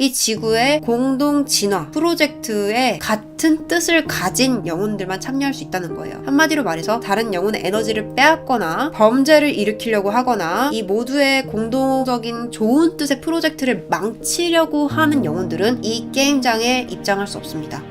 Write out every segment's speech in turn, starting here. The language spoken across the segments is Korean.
이 지구의 공동 진화 프로젝트에 같은 뜻을 가진 영혼들만 참여할 수 있다는 거예요. 한마디로 말해서 다른 영혼의 에너지를 빼앗거나 범죄를 일으키려고 하거나 이 모두의 공동적인 좋은 뜻의 프로젝트를 망치려고 하는 영혼들은 이 게임장에 입장할 수 없습니다.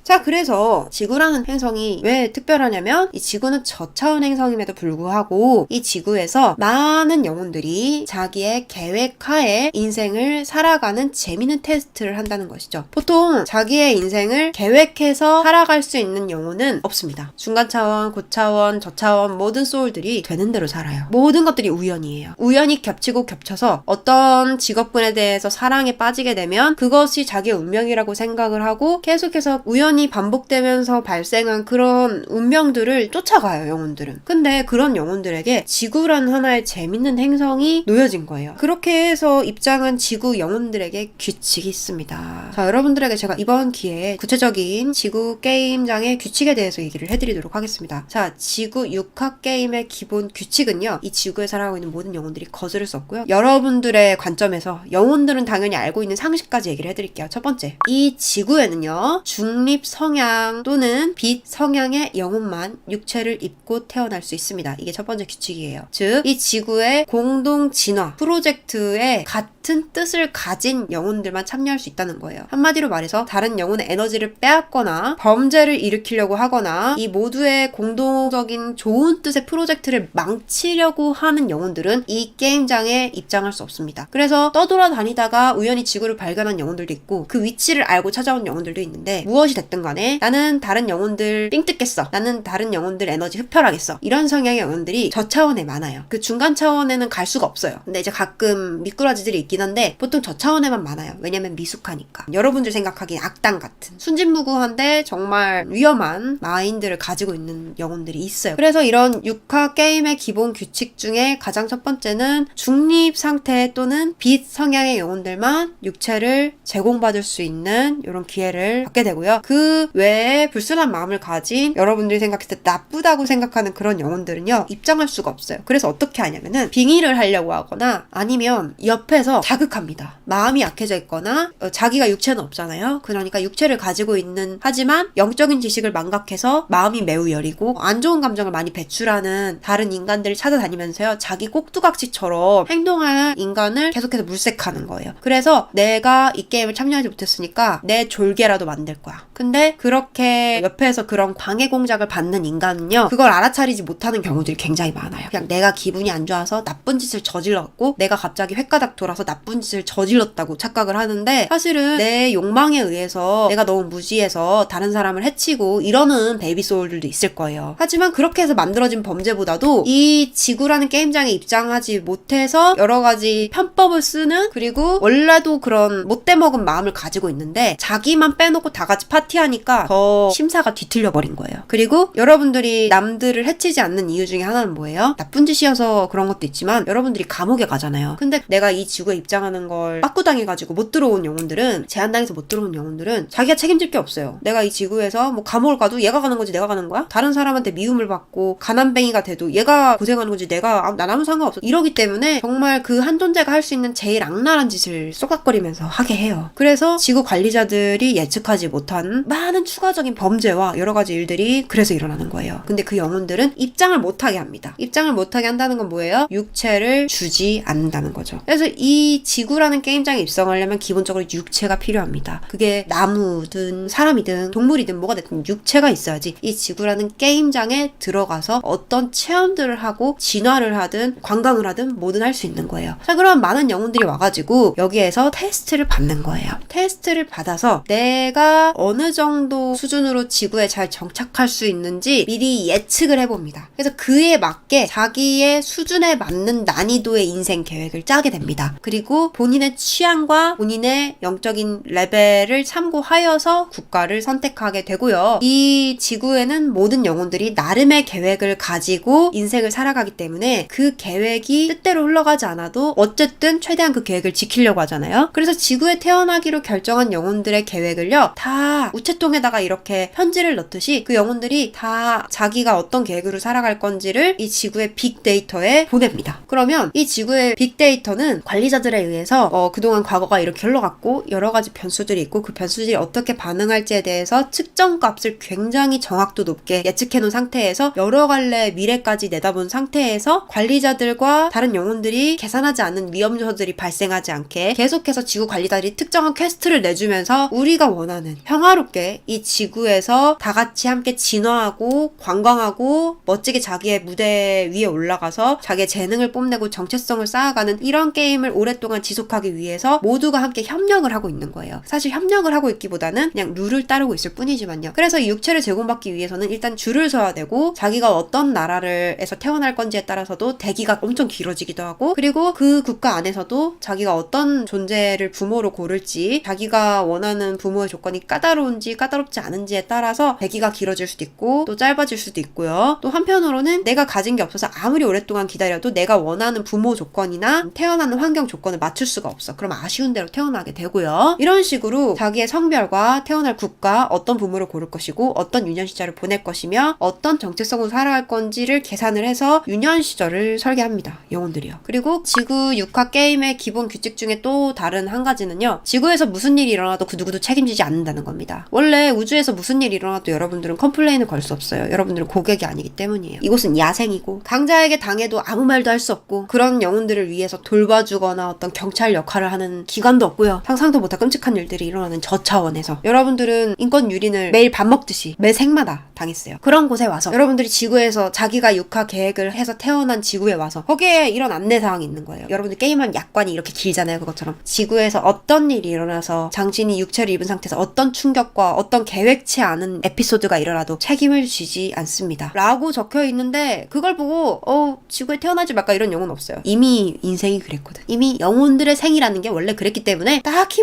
자, 그래서 지구라는 행성이 왜 특별하냐면 이 지구는 저차원 행성임에도 불구하고 이 지구에서 많은 영혼들이 자기의 계획하에 인생을 살아가는 재미있는 테스트를 한다는 것이죠. 보통 자기의 인생을 계획해서 살아갈 수 있는 영혼은 없습니다. 중간차원, 고차원, 저차원 모든 소울들이 되는 대로 살아요. 모든 것들이 우연이에요. 우연히 겹치고 겹쳐서 어떤 직업군에 대해서 사랑에 빠지게 되면 그것이 자기의 운명이라고 생각을 하고 계속해서 우연히 반복되면서 발생한 그런 운명들을 쫓아가요, 영혼들은. 근데 그런 영혼들에게 지구란 하나의 재밌는 행성이 놓여진 거예요. 그렇게 해서 입장한 지구 영혼들에게 규칙이 있습니다. 자, 여러분들에게 제가 이번 기회에 구체적인 지구 게임장의 규칙에 대해서 얘기를 해드리도록 하겠습니다. 자, 지구 6화 게임의 기본 규칙은요, 이 지구에 살아가고 있는 모든 영혼들이 거스를 수 없고요. 여러분들의 관점에서 영혼들은 당연히 알고 있는 상식까지 얘기를 해드릴게요. 첫 번째, 이 지구에는요, 중립 성향 또는 빛 성향의 영혼만 육체를 입고 태어날 수 있습니다. 이게 첫 번째 규칙이에요. 즉, 이 지구의 공동 진화 프로젝트에 같은 뜻을 가진 영혼들만 참여할 수 있다는 거예요. 한마디로 말해서 다른 영혼의 에너지를 빼앗거나 범죄를 일으키려고 하거나 이 모두의 공동적인 좋은 뜻의 프로젝트를 망치려고 하는 영혼들은 이 게임장에 입장할 수 없습니다. 그래서 떠돌아다니다가 우연히 지구를 발견한 영혼들도 있고 그 위치를 알고 찾아온 영혼들도 있는데 무엇이 됐든 간에 나는 다른 영혼들 삥 뜯겠어, 나는 다른 영혼들 에너지 흡혈하겠어, 이런 성향의 영혼들이 저차원에 많아요. 그 중간 차원에는 갈 수가 없어요. 근데 이제 가끔 미꾸라지들이 있긴 한데 보통 저차원에만 많아요. 왜냐면 미숙하니까. 여러분들 생각하기엔 악당 같은 순진무구한데 정말 위험한 마인드를 가지고 있는 영혼들이 있어요. 그래서 이런 6화 게임의 기본 규칙 중에 가장 첫 번째는 중립 상태 또는 빛 성향의 영혼들만 육체를 제공받을 수 있는 이런 기회를 갖게 되고요. 그 외에 불순한 마음을 가진 여러분들이 생각했을 때 나쁘다고 생각하는 그런 영혼들은요, 입장할 수가 없어요. 그래서 어떻게 하냐면은 빙의를 하려고 하거나 아니면 옆에서 자극합니다. 마음이 약해져 있거나 자기가 육체는 없잖아요. 그러니까 육체를 가지고 있는 하지만 영적인 지식을 망각해서 마음이 매우 여리고 안 좋은 감정을 많이 배출하는 다른 인간들을 찾아다니면서요, 자기 꼭두각시처럼 행동할 인간을 계속해서 물색하는 거예요. 그래서 내가 이 게임을 참여하지 못했으니까 내 졸개라도 만들 거야. 근데 그렇게 옆에서 그런 방해 공작을 받는 인간은요, 그걸 알아차리지 못하는 경우들이 굉장히 많아요. 그냥 내가 기분이 안 좋아서 나쁜 짓을 저질렀고 내가 갑자기 횟가닥 돌아서 나쁜 짓을 저질렀다고 착각을 하는데 사실은 내 욕망에 의해서 내가 너무 무지해서 다른 사람을 해치고 이러는 베이비 소울들도 있을 거예요. 하지만 그렇게 해서 만들어진 범죄보다도 이 지구라는 게임장에 입장하지 못해서 여러 가지 편법을 쓰는, 그리고 원래도 그런 못돼 먹은 마음을 가지고 있는데 자기만 빼놓고 다 같이 파티하니까 더 심사가 뒤틀려 버린 거예요. 그리고 여러분들이 남들을 해치지 않는 이유 중에 하나는 뭐예요? 나쁜 짓이어서 그런 것도 있지만 여러분들이 감옥에 가잖아요. 근데 내가 이 지구에 입장하는 걸 빠꾸당해가지고 못 들어온 영혼들은, 제한당해서 못 들어온 영혼들은 자기가 책임질 게 없어요. 내가 이 지구에서 뭐 감옥을 가도 얘가 가는 거지 내가 가는 거야? 다른 사람한테 미움을 받고 가난뱅이가 돼도 얘가 고생하는 거지 난 아무 상관없어. 이러기 때문에 정말 그 한 존재가 할 수 있는 제일 악랄한 짓을 쏙닥거리면서 하게 해요. 그래서 지구 관리자들이 예측하지 못한 많은 추가적인 범죄와 여러 가지 일들이 그래서 일어나는 거예요. 근데 그 영혼들은 입장을 못하게 합니다. 입장을 못하게 한다는 건 뭐예요? 육체를 주지 않는다는 거죠. 그래서 이 지구라는 게임장에 입성하려면 기본적으로 육체가 필요합니다. 그게 나무든 사람이든 동물이든 뭐가 됐든 육체가 있어야지 이 지구라는 게임장에 들어가서 어떤 체험들을 하고 진화를 하든 관광을 하든 뭐든 할 수 있는 거예요. 자, 그럼 많은 영혼들이 와가지고 여기에서 테스트를 받는 거예요. 테스트를 받아서 내가 어느 정도 수준으로 지구에 잘 정착할 수 있는지 미리 예측을 해봅니다. 그래서 그에 맞게 자기의 수준에 맞는 난이도의 인생 계획을 짜게 됩니다. 그리고 본인의 취향과 본인의 영적인 레벨을 참고하여서 국가를 선택하게 되고요. 이 지구에는 모든 영혼들이 나름의 계획을 가지고 인생을 살아가기 때문에 그 계획이 뜻대로 흘러가지 않아도 어쨌든 최대한 그 계획을 지키려고 하잖아요. 그래서 지구에 태어나기로 결정한 영혼들의 계획을요, 다 우체국 우체통에다가 이렇게 편지를 넣듯이 그 영혼들이 다 자기가 어떤 계획으로 살아갈 건지를 이 지구의 빅데이터에 보냅니다. 그러면 이 지구의 빅데이터는 관리자들에 의해서 그동안 과거가 이렇게 흘러갔고 여러 가지 변수들이 있고 그 변수들이 어떻게 반응할지에 대해서 측정 값을 굉장히 정확도 높게 예측해 놓은 상태에서 여러 갈래 미래까지 내다본 상태에서 관리자들과 다른 영혼들이 계산하지 않은 위험 요소들이 발생하지 않게 계속해서 지구 관리자들이 특정한 퀘스트를 내주면서 우리가 원하는 평화롭게 이 지구에서 다 같이 함께 진화하고 관광하고 멋지게 자기의 무대 위에 올라가서 자기의 재능을 뽐내고 정체성을 쌓아가는 이런 게임을 오랫동안 지속하기 위해서 모두가 함께 협력을 하고 있는 거예요. 사실 협력을 하고 있기보다는 그냥 룰을 따르고 있을 뿐이지만요. 그래서 이 육체를 제공받기 위해서는 일단 줄을 서야 되고 자기가 어떤 나라에서 태어날 건지에 따라서도 대기가 엄청 길어지기도 하고 그리고 그 국가 안에서도 자기가 어떤 존재를 부모로 고를지 자기가 원하는 부모의 조건이 까다로운지 까다롭지 않은지에 따라서 대기가 길어질 수도 있고 또 짧아질 수도 있고요. 또 한편으로는 내가 가진 게 없어서 아무리 오랫동안 기다려도 내가 원하는 부모 조건이나 태어나는 환경 조건을 맞출 수가 없어. 그럼 아쉬운 대로 태어나게 되고요. 이런 식으로 자기의 성별과 태어날 국가, 어떤 부모를 고를 것이고 어떤 유년 시절을 보낼 것이며 어떤 정체성으로 살아갈 건지를 계산을 해서 유년 시절을 설계합니다. 영혼들이요. 그리고 지구 6화 게임의 기본 규칙 중에 또 다른 한 가지는요. 지구에서 무슨 일이 일어나도 그 누구도 책임지지 않는다는 겁니다. 원래 우주에서 무슨 일이 일어나도 여러분들은 컴플레인을 걸 수 없어요. 여러분들은 고객이 아니기 때문이에요. 이곳은 야생이고 강자에게 당해도 아무 말도 할 수 없고 그런 영혼들을 위해서 돌봐주거나 어떤 경찰 역할을 하는 기관도 없고요. 상상도 못할 끔찍한 일들이 일어나는 저 차원에서 여러분들은 인권 유린을 매일 밥 먹듯이 매 생마다 당했어요. 그런 곳에 와서 여러분들이 지구에서 자기가 육화 계획을 해서 태어난 지구에 와서 거기에 이런 안내사항이 있는 거예요. 여러분들 게임한 약관이 이렇게 길잖아요. 그것처럼 지구에서 어떤 일이 일어나서 당신이 육체를 입은 상태에서 어떤 충격과 어떤 계획치 않은 에피소드가 일어나도 책임을 지지 않습니다. 라고 적혀 있는데 그걸 보고 지구에 태어나지 말까 이런 영혼 없어요. 이미 인생이 그랬거든. 이미 영혼들의 생이라는 게 원래 그랬기 때문에 딱히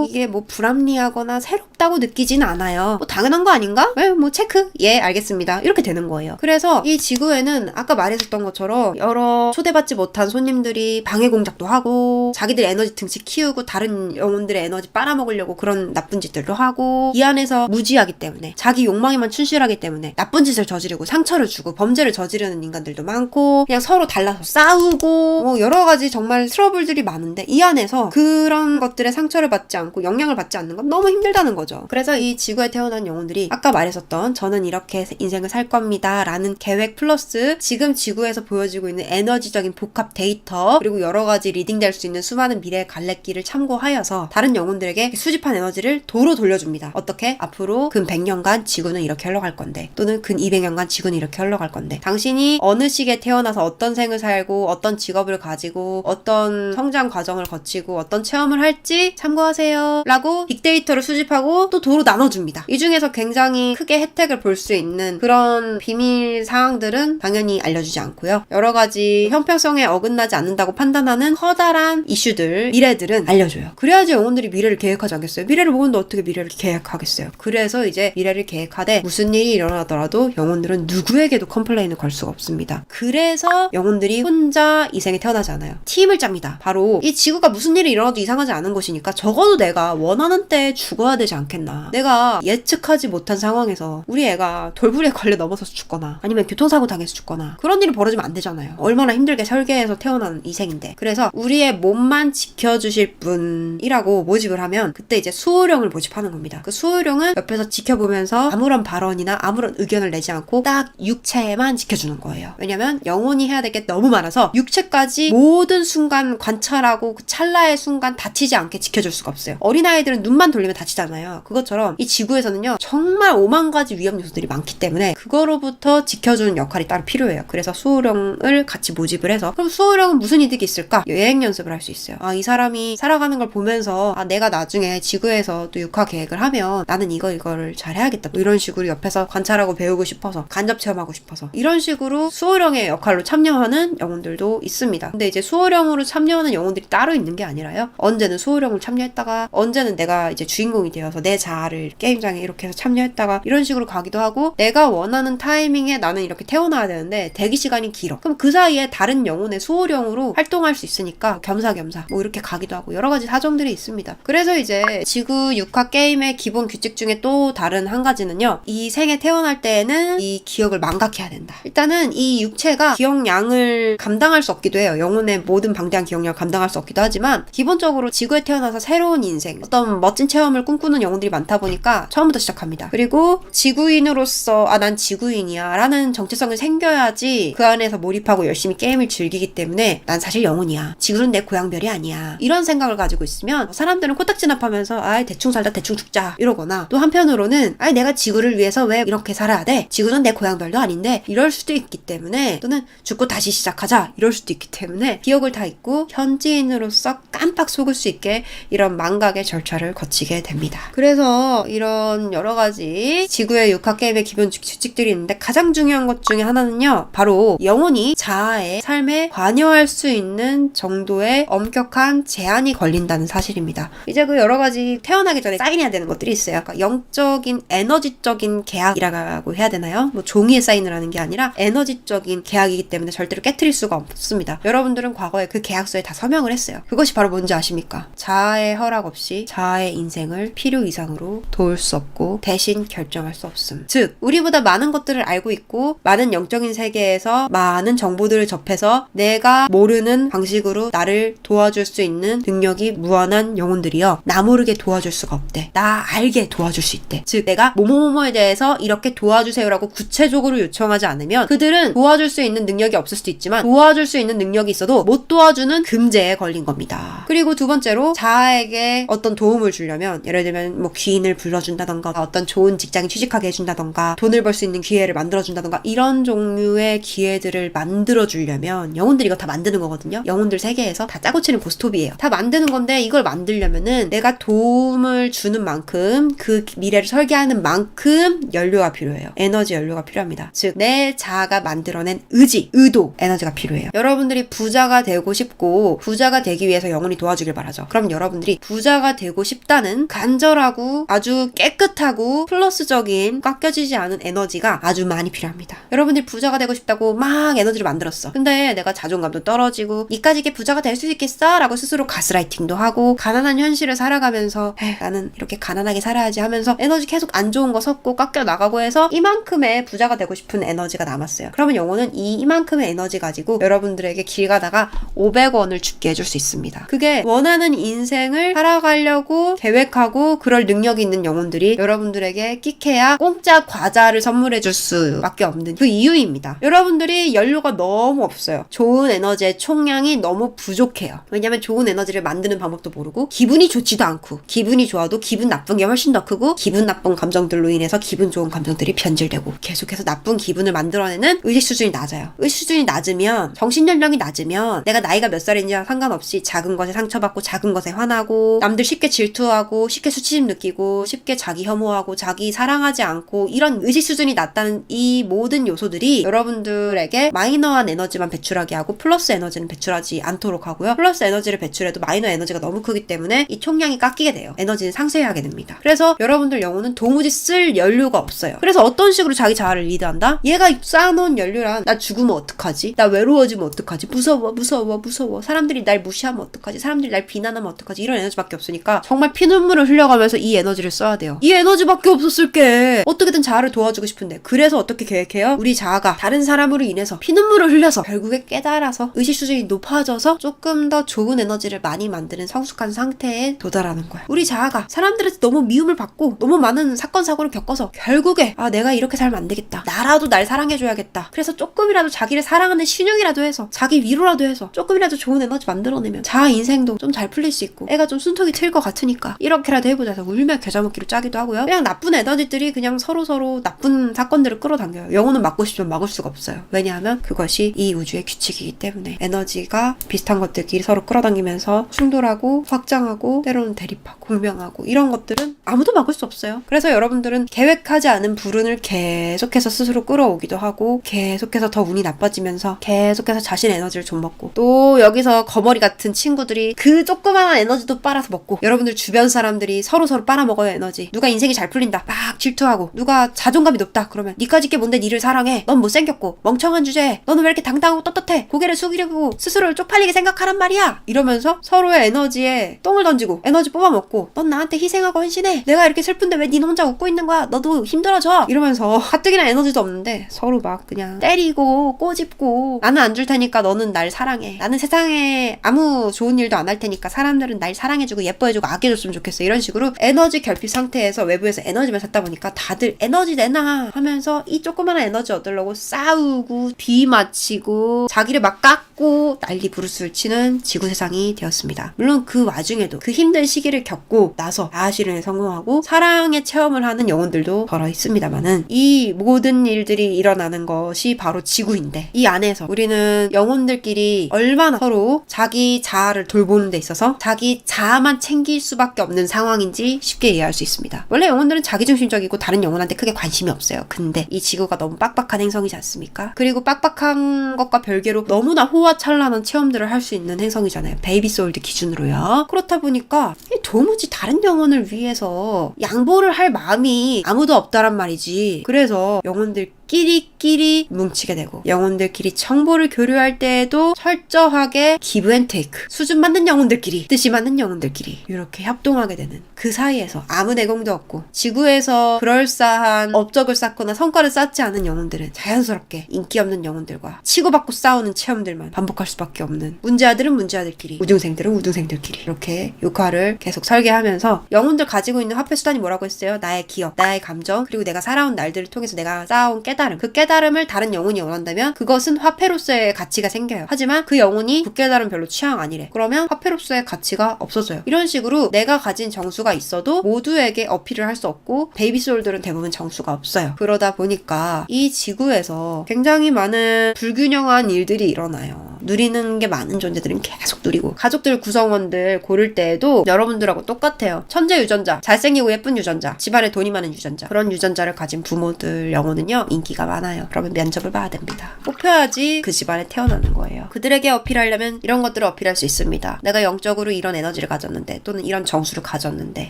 이게 불합리하거나 새롭다고 느끼진 않아요. 당연한 거 아닌가? 체크? 예, 알겠습니다. 이렇게 되는 거예요. 그래서 이 지구에는 아까 말했었던 것처럼 여러 초대받지 못한 손님들이 방해 공작도 하고 자기들 에너지 등치 키우고 다른 영혼들의 에너지 빨아먹으려고 그런 나쁜 짓들도 하고 이 안에서 무지하기 때문에 자기 욕망에만 충실하기 때문에 나쁜 짓을 저지르고 상처를 주고 범죄를 저지르는 인간들도 많고 그냥 서로 달라서 싸우고 여러 가지 정말 트러블들이 많은데 이 안에서 그런 것들에 상처를 받지 않고 영향을 받지 않는 건 너무 힘들다는 거죠. 그래서 이 지구에 태어난 영혼들이 아까 말했었던 저는 이렇게 인생을 살 겁니다 라는 계획 플러스 지금 지구에서 보여지고 있는 에너지적인 복합 데이터 그리고 여러 가지 리딩될 수 있는 수많은 미래의 갈래길을 참고하여서 다른 영혼들에게 수집한 에너지를 도로 돌려줍니다. 어떻게? 앞으로 근 100년간 지구는 이렇게 흘러갈 건데 또는 근 200년간 지구는 이렇게 흘러갈 건데 당신이 어느 시기에 태어나서 어떤 생을 살고 어떤 직업을 가지고 어떤 성장 과정을 거치고 어떤 체험을 할지 참고하세요 라고 빅데이터를 수집하고 또 도로 나눠줍니다. 이 중에서 굉장히 크게 혜택을 볼 수 있는 그런 비밀 사항들은 당연히 알려주지 않고요. 여러 가지 형평성에 어긋나지 않는다고 판단하는 커다란 이슈들, 미래들은 알려줘요. 그래야지 영혼들이 미래를 계획하지 않겠어요? 미래를 모르는데 어떻게 미래를 계획하겠어요? 그래서 이제 미래를 계획하되 무슨 일이 일어나더라도 영혼들은 누구에게도 컴플레인을 걸 수가 없습니다. 그래서 영혼들이 혼자 이 생에 태어나지 않아요. 팀을 짭니다. 바로 이 지구가 무슨 일이 일어나도 이상하지 않은 것이니까 적어도 내가 원하는 때에 죽어야 되지 않겠나. 내가 예측하지 못한 상황에서 우리 애가 돌부리에 걸려 넘어져서 죽거나 아니면 교통사고 당해서 죽거나 그런 일이 벌어지면 안 되잖아요. 얼마나 힘들게 설계해서 태어난 이 생인데. 그래서 우리의 몸만 지켜주실 분이라고 모집을 하면 그때 이제 수호령을 모집하는 겁니다. 그 수호령은 옆에서 지켜보면서 아무런 발언이나 아무런 의견을 내지 않고 딱 육체만 지켜주는 거예요. 왜냐면 영혼이 해야 될 게 너무 많아서 육체까지 모든 순간 관찰하고 그 찰나의 순간 다치지 않게 지켜줄 수가 없어요. 어린아이들은 눈만 돌리면 다치잖아요. 그것처럼 이 지구에서는요 정말 5만 가지 위험 요소들이 많기 때문에 그거로부터 지켜주는 역할이 따로 필요해요. 그래서 수호령을 같이 모집을 해서 그럼 수호령은 무슨 이득이 있을까? 여행 연습을 할 수 있어요. 이 사람이 살아가는 걸 보면서 내가 나중에 지구에서 또 육화 계획을 하면 나는 이거를 잘 해야겠다. 이런 식으로 옆에서 관찰하고 배우고 싶어서 간접 체험하고 싶어서 이런 식으로 수호령의 역할로 참여하는 영혼들도 있습니다. 근데 이제 수호령으로 참여하는 영혼들이 따로 있는 게 아니라요. 언제는 수호령을 참여했다가 언제는 내가 이제 주인공이 되어서 내 자아를 게임장에 이렇게 해서 참여했다가 이런 식으로 가기도 하고, 내가 원하는 타이밍에 나는 이렇게 태어나야 되는데 대기 시간이 길어. 그럼 그 사이에 다른 영혼의 수호령으로 활동할 수 있으니까 겸사겸사 뭐 이렇게 가기도 하고 여러 가지 사정들이 있습니다. 그래서 이제 지구 6화 게임의 기본 규칙 중에 또 다른 한 가지는요, 이 생에 태어날 때에는 이 기억을 망각해야 된다. 일단은 이 육체가 기억량을 감당할 수 없기도 해요. 영혼의 모든 방대한 기억량을 감당할 수 없기도 하지만, 기본적으로 지구에 태어나서 새로운 인생, 어떤 멋진 체험을 꿈꾸는 영혼들이 많다 보니까 처음부터 시작합니다. 그리고 지구인으로서 난 지구인이야 라는 정체성이 생겨야지 그 안에서 몰입하고 열심히 게임을 즐기기 때문에 난 사실 영혼이야, 지구는 내 고향별이 아니야, 이런 생각을 가지고 있으면 사람들은 코딱지납하면서 대충 살다 대충 죽자 이러거나, 또 한편으로는 내가 지구를 위해서 왜 이렇게 살아야 돼, 지구는 내 고향별도 아닌데 이럴 수도 있기 때문에, 또는 죽고 다시 시작하자 이럴 수도 있기 때문에 기억을 다 잊고 현지인으로서 깜빡 속을 수 있게 이런 망각의 절차를 거치게 됩니다. 그래서 이런 여러 가지 지구의 6화 게임의 기본 규칙들이 있는데, 가장 중요한 것 중에 하나는요, 바로 영혼이 자아의 삶에 관여할 수 있는 정도의 엄격한 제한이 걸린다는 사실입니다. 이제 그 여러 가지 태어나기 전에 사인해야 되는 것들이 있어요. 그러니까 영적인 에너지적인 계약이라고 해야 되나요? 뭐 종이에 사인을 하는 게 아니라 에너지적인 계약이기 때문에 절대로 깨트릴 수가 없습니다. 여러분들은 과거에 그 계약서에 다 서명을 했어요. 그것이 바로 뭔지 아십니까? 자아의 허락 없이 자아의 인생을 필요 이상으로 도울 수 없고 대신 결정할 수 없음. 즉, 우리보다 많은 것들을 알고 있고 많은 영적인 세계에서 많은 정보들을 접해서 내가 모르는 방식으로 나를 도와줄 수 있는 능력이 무한한 영혼들이요, 나 모르게 도와줄 수가 없대. 나 알게 도와줄 수 있대. 즉, 내가 뭐뭐뭐에 대해서 이렇게 도와주세요라고 구체적으로 요청하지 않으면 그들은 도와줄 수 있는 능력이 없을 수도 있지만 도와줄 수 있는 능력이 있어도 못 도와주는 금제에 걸린 겁니다. 그리고 두 번째로, 자아에게 어떤 도움을 주려면, 예를 들면 뭐 귀인을 불러준다던가, 어떤 좋은 직장에 취직하게 해준다던가, 돈을 벌 수 있는 기회를 만들어준다던가, 이런 종류의 기회들을 만들어주려면, 영혼들이 이거 다 만드는 거거든요. 영혼들 세계에서 다 짜고 치는 고스톱이에요. 다 만드는 건데, 이걸 만들려면은 내가 도움을 주는 만큼, 그 미래를 설계하는 만큼 연료가 필요해요. 에너지 연료가 필요합니다. 즉, 내 자아가 만들어낸 의지, 의도, 에너지가 필요해요. 여러분들이 부자가 되고 싶고 부자가 되기 위해서 영혼이 도와주길 바라죠. 그럼 여러분들이 부자가 되고 싶다는 간절하고 아주 깨끗하고 플러스적인 깎여지지 않은 에너지가 아주 많이 필요합니다. 여러분들이 부자가 되고 싶다고 막 에너지를 만들었어. 근데 내가 자존감도 떨어지고, 니까지 이게 부자가 될 수 있겠어? 라고 스스로 가스라이팅도 하고, 가난한 현실을 살아가면서 나는 이렇게 가난하게 살아야지 하면서 에너지 계속 안 좋은 거 섞고 깎여 나가고 해서 이만큼의 부자가 되고 싶은 에너지가 남았어요. 그러면 영혼은 이만큼의 에너지 가지고 여러분들에게 길 가다가 500원을 죽게 해줄 수 있습니다. 그게 원하는 인생을 살아가려고 계획하고 그럴 능력이 있는 영혼들이 여러분들에게 끽해야 공짜 과자를 선물해줄 수밖에 없는 그 이유입니다. 여러분들이 연료가 너무 없어요. 좋은 에너지의 총량이 너무 부족해요. 왜냐면 좋은 에너지를 만드는 방법도 모르고, 기분이 좋지도 않고, 기분이 좋아도 기분 나쁜 게 훨씬 더 크고, 기분 나쁜 감정들로 인해서 기분 좋은 감정들이 변질되고, 계속해서 나쁜 기분을 만들어내는 의식 수준이 낮아요. 의식 수준이 낮으면, 정신 연령이 낮으면, 내가 나이가 몇 살인지와 상관없이 작은 것에 상처받고, 작은 것에 화나고, 남들 쉽게 질투하고, 쉽게 수치심 느끼고, 쉽게 자기 혐오하고, 자기 사랑하지 않고, 이런 의식 수준이 낮다는 이 모든 요소들이 여러분들에게 마이너한 에너지만 배출하게 하고 플러스 에너지는 배출하지 않도록 하고요. 플러스 에너지를 배출해도 마이너 에너지가 너무 크기 때문에 이 총량이 깎이게 돼요. 에너지는 상쇄하게 됩니다. 그래서 여러분들 영혼은 도무지 쓸 연료가 없어요. 그래서 어떤 식으로 자기 자아를 리드한다? 얘가 쌓아놓은 연료란, 나 죽으면 어떡하지? 나 외로워지면 어떡하지? 무서워. 사람들이 날 무시하면 어떡하지? 사람들이 날 비난하면 어떡하지? 이런 에너지밖에 없으니까 정말 피눈물을 흘려가면서 이 에너지를 써야 돼요. 이 에너지밖에 없었을게. 어떻게든 자아를 도와주고 싶은데, 그래서 어떻게 계획해요? 우리 자아가 다른 사람으로 인해서 피눈물을 흘려서 결국에 깨달아서 의식 수준이 높아져서 조금 더 좋은 에너지를 많이 만드는 성숙한 상태에 도달하는 거야. 우리 자아가 사람들한테 너무 미움을 받고 너무 많은 사건 사고를 겪어서 결국에 내가 이렇게 살면 안 되겠다, 나라도 날 사랑해줘야겠다, 그래서 조금이라도 자기를 사랑하는 신용이라도 해서, 자기 위로라도 해서 조금이라도 좋은 에너지 만들어내면 자아 인생도 좀 잘 풀릴 수 있고, 애가 좀 숨통이 트일 것 같으니까 이렇게라도 해보자 해서 울며 겨자 먹기로 짜기도 하고요. 그냥 나쁜 에너지들이 그냥 서로 나쁜 사건들을 끌어당겨요. 영혼은 막고 싶지만 막을 수가 없어요. 왜냐하면 그것이 이 우주의 규칙이기 때문에. 에너지가 비슷한 것들끼리 서로 끌어당기면서 충돌하고 확장하고 때로는 대립하고 공명하고, 이런 것들은 아무도 막을 수 없어요. 그래서 여러분들은 계획하지 않은 불운을 계속해서 스스로 끌어오기도 하고, 계속해서 더 운이 나빠지면서 계속해서 자신의 에너지를 좀 먹고, 또 여기서 거머리 같은 친구들이 그 조그마한 에너지도 빨아서 먹고, 여러분들 주변 사람들이 서로 서로 빨아먹어요. 에너지. 누가 인생이 잘 풀린다 막 질투하고, 누가 자존감이 높다 그러면 니까짓 게 뭔데 니를 사랑해, 넌 못생겼고 멍청한 주제에 너는 왜 이렇게 당당하고 떳떳해, 고개를 숙이려고 스스로를 쪽팔리게 생각하란 말이야, 이러면서 서로의 에너지에 똥을 던지고 에너지 뽑아먹고, 넌 나한테 희생하고 헌신해, 내가 이렇게 슬픈데 왜 니는 혼자 웃고 있는 거야, 너도 힘들어져, 이러면서 가뜩이나 에너지도 없는데 서로 막 그냥 때리고 꼬집고, 나는 안 줄 테니까 너는 날 사랑해, 나는 세상에 아무 좋은 일도 안 할 테니까 사람들은 날 사랑해주고 예뻐해주고 아껴줬으면 좋겠어, 이런 식으로 에너지 결핍 상태에서 외부에서 에너지만 찾다 보니까 다들 에너지 내놔 하면서 이 조그마한 에너지 얻으려고 싸우고 비맞히고 자기를 막 깎고 난리 부르스를 치는 지구 세상이 되었습니다. 물론 그 와중에도 그 힘든 시기를 겪고 나서 아실현에 성공하고 사랑의 체험을 하는 영혼들도 덜어 있습니다만은, 이 모든 일들이 일어나는 것이 바로 지구인데, 이 안에서 우리는 영혼들끼리 얼마나 서로 자기 자아를 돌보는 데 있어서 자기 자아만 챙길 수밖에 없는 상황인지 쉽게 이해할 수 있습니다. 원래 영혼들은 자기중심적이고 다른 영혼한테 크게 관심이 없어요. 근데 이 지구가 너무 빡빡한 행성이지 않습니까? 그리고 빡빡한 것과 별개로 너무나 호화찬란한 체험들을 할 수 있는 행성이잖아요. 베이비소울드 기준으로요. 그렇다 보니까 도무지 다른 영혼을 위해서 양보를 할 마음이 아무도 없다란 말이지. 그래서 영혼들끼리 뭉치게 되고, 영혼들끼리 정보를 교류할 때에도 철저하게 기브 앤 테이크, 수준 맞는 영혼들끼리, 뜻이 맞는 영혼들끼리 이렇게 협동하게 되는, 그 사이에서 아무 내공도 없고 지구에서 그럴싸한 업적을 쌓거나 성과를 쌓지 않은 영혼들은 자연스럽게 인기 없는 영혼들과 치고받고 싸우는 체험들만 반복할 수밖에 없는, 문제아들은 문제아들끼리, 우등생들은 우등생들끼리 이렇게 육화를 계속 설계하면서, 영혼들 가지고 있는 화폐 수단이 뭐라고 했어요? 나의 기억, 나의 감정, 그리고 내가 살아온 날들을 통해서 내가 쌓아온 깨달음. 그 깨달음을 다른 영혼이 원한다면 그것은 화폐로서의 가치가 생겨요. 하지만 그 영혼이 그 깨달음 별로 취향 아니래. 그러면 화폐로서의 가치가 없어져요. 이런 식으로 내가 가진 정수가 있어도 모두에게 어필을 할 수 없고, 베이비소울들은 대부분 정수가 없어요. 그러다 보니까 이 지구에서 굉장히 많은 불균형한 일들이 일어나요. 누리는 게 많은 존재들은 계속 누리고, 가족들 구성원들 고를 때에도 여러분들하고 똑같아요. 천재 유전자, 잘생기고 예쁜 유전자, 집안에 돈이 많은 유전자, 그런 유전자를 가진 부모들 영혼은요 인기가 많아요. 그러면 면접을 봐야 됩니다. 뽑혀야지 그 집안에 태어나는 거예요. 그들에게 어필하려면 이런 것들을 어필할 수 있습니다. 내가 영적으로 이런 에너지를 가졌는데, 또는 이런 정수를 가졌는데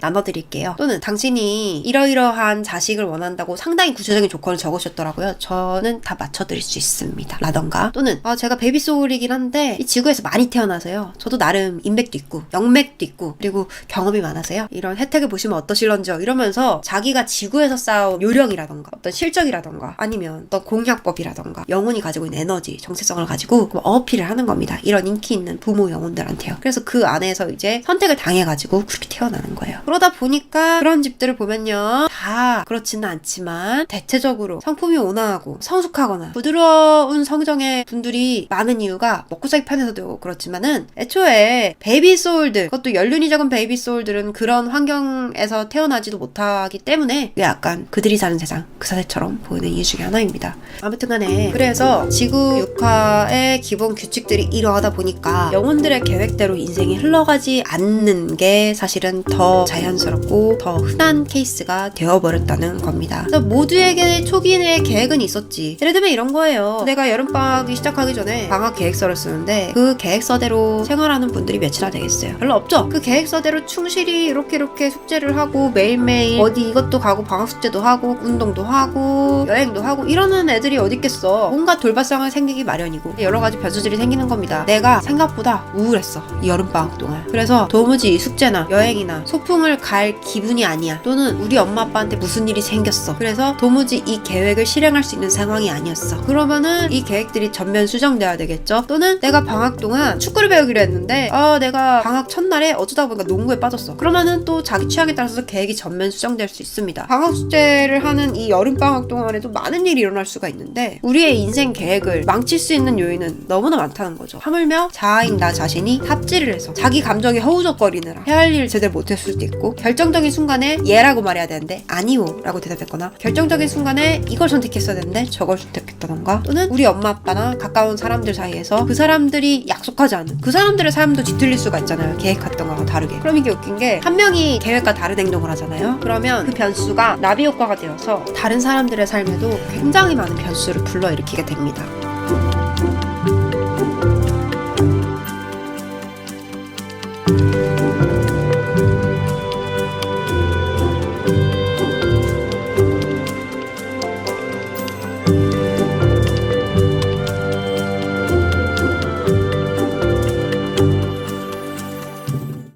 나눠드릴게요. 또는 당신이 이러이러한 자식을 원한다고 상당히 구체적인 조건을 적으셨더라고요. 저는 다 맞춰드릴 수 있습니다. 라던가, 또는 제가 베이비소울이긴 한데 이 지구에서 많이 태어나서요, 저도 나름 인맥도 있고 영맥도 있고 그리고 경험이 많아서요, 이런 혜택을 보시면 어떠실런지요, 이러면서 자기가 지구에서 쌓은 요령이라던가 어떤 실적이라던가 아니면 어떤 공략법이라던가 영혼이 가지고 있는 에너지, 정체성을 가지고 어필을 하는 겁니다. 이런 인기 있는 부모 영혼들한테요. 그래서 그 안에서 이제 선택을 당해가지고 그렇게 태어나는 거예요. 그러다 보니까 그런 집들을 보면요, 다 그렇지는 않지만 대체적으로 성품이 온화하고 성숙하거나 부드러운 성정의 분들이 많은 이유가, 먹고 살기 편해서도 그렇지만은 애초에 베이비소울들, 그것도 연륜이 적은 베이비소울들은 그런 환경에서 태어나지도 못하기 때문에 약간 그들이 사는 세상, 그 사세처럼 보이는 이유 중에 하나입니다. 아무튼 간에 그래서 지구 육화의 기본 규칙들이 이러하다 보니까 영혼들의 계획대로 인생이 흘러가지 않는 게 사실은 더 자연스럽고 더 흔한 케이스가 되어버렸다는 겁니다. 그래서 모두에게 초기의 계획은 있었지. 예를 들면 이런 거예요. 내가 여름방학이 시작하기 전에 방학 계획서를 쓰는데 그 계획서대로 생활하는 분들이 몇이나 되겠어요? 별로 없죠? 그 계획서대로 충실히 이렇게 숙제를 하고 매일매일 어디 이것도 가고 방학 숙제도 하고 운동도 하고 여행도 하고 이러는 애들이 어디 있겠어. 뭔가 돌발상을 생기기 마련이고 여러 가지 변수들이 생기는 겁니다. 내가 생각보다 우울했어, 이 여름방학 동안. 그래서 도무지 숙제나 여행이나 소풍을 갈 기분이 아니야. 또는 우리 엄마 아빠한테 무슨 일이 생겼어. 그래서 도무지 이 계획을 실행할 수 있는 상황이 아니었어. 그러면은 이 계획들이 전면 수정돼야 되겠죠. 또는 내가 방학 동안 축구를 배우기로 했는데 내가 방학 첫날에 어쩌다 보니까 농구에 빠졌어. 그러면은 또 자기 취향에 따라서 계획이 전면 수정될 수 있습니다. 방학 숙제를 하는 이 여름방학 동안에도 많은 일이 일어날 수가 있는데 우리의 인생 계획을 망칠 수 있는 요인은 너무나 많다는 거죠. 하물며 자아인 나 자신이 삽질을 해서 자기 감정에 허우적거리느라 해야 할 일을 제대로 못했을 수도 있고, 결정적인 순간에 예라고 말해야 되는데 아니오 라고 대답했거나, 결정적인 순간에 이걸 선택했어야 되는데 저걸 선택했다던가, 또는 우리 엄마 아빠나 가까운 사람들 사이에서 그 사람들이 약속하지 않은 그 사람들의 삶도 뒤틀릴 수가 있잖아요. 계획했던 거랑 다르게. 그럼 이게 웃긴 게 한 명이 계획과 다른 행동을 하잖아요. 그러면 그 변수가 나비 효과가 되어서 다른 사람들의 삶에도 굉장히 많은 변수를 불러일으키게 됩니다.